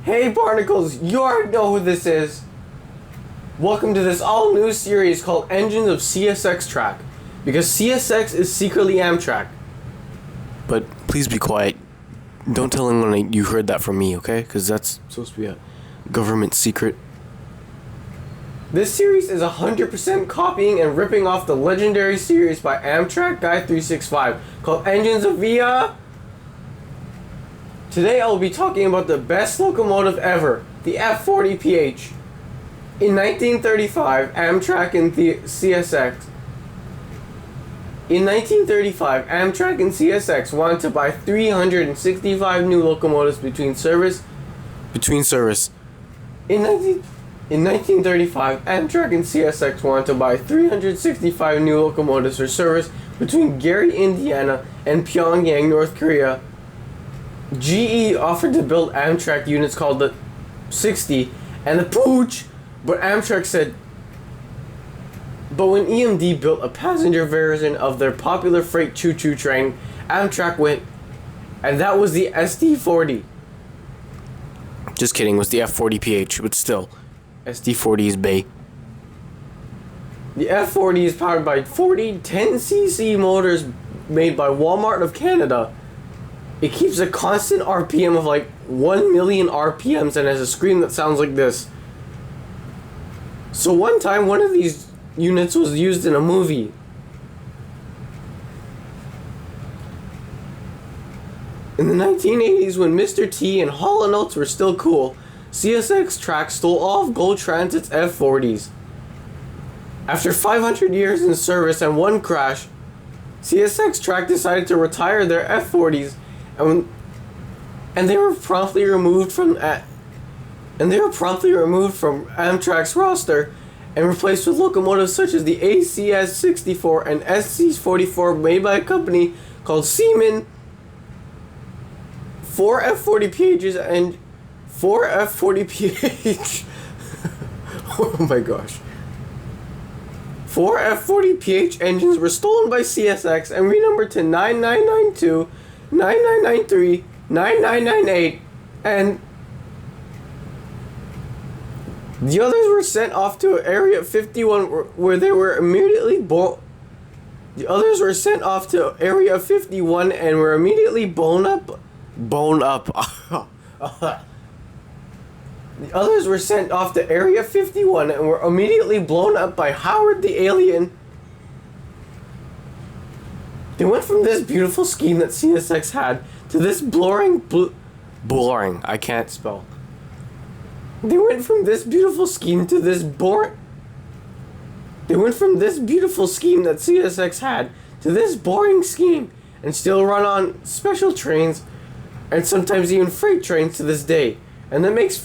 Hey Barnacles, you already know who this is. Welcome to this all-new series called Engines of CSX Track, because CSX is secretly Amtrak. But please be quiet. Don't tell anyone you heard that from me, okay? Because that's supposed to be a government secret. This series is 100% copying and ripping off the legendary series by Amtrak Guy 365 called Engines of Via. Today I will be talking about the best locomotive ever, the F40PH. In 1935, Amtrak and CSX. In 1935, Amtrak and CSX wanted to buy 365 new locomotives between service. In 1935, Amtrak and CSX wanted to buy 365 new locomotives for service between Gary, Indiana, and Pyongyang, North Korea. GE offered to build Amtrak units called the 60 and the Pooch, but Amtrak said. But when EMD built a passenger version of their popular freight choo-choo train, Amtrak went, and that was the SD40. Just kidding, it was the F40PH, but still, SD40 is bae. The F40 is powered by 40 10cc motors made by Walmart of Canada. It keeps a constant RPM of like 1 million RPMs and has a scream that sounds like this. So one time, one of these units was used in a movie. In the 1980s, when Mr. T and Hall & Oates were still cool, CSX Track stole all of Gold Transit's F40s. After 500 years in service and one crash, CSX Track decided to retire their F40s, and they were promptly removed from Amtrak's roster and replaced with locomotives such as the ACS64 and SC44 made by a company called Siemens. 4 F40PHs and 4 F40PH. Oh my gosh. 4 F40PH engines were stolen by CSX and renumbered to 9992, 9993, 9998, and the others were sent off to Area 51 where they were immediately blown and were immediately blown up. The others were sent off to Area 51 and were immediately blown up by Howard the Alien. They went from this beautiful scheme that CSX had to this boring, I can't spell. They went from this beautiful scheme to this They went from this beautiful scheme that CSX had to this boring scheme and still run on special trains and sometimes even freight trains to this day. And that makes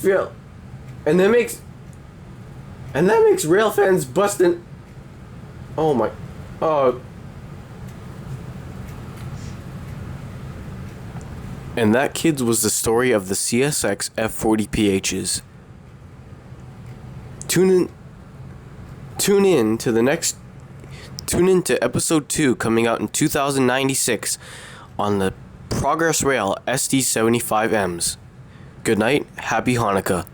Railfans bustin'. And that, kids, was the story of the CSX F40PHs. Tune in to episode 2 coming out in 2096 on the Progress Rail SD75Ms. Good night, happy Hanukkah.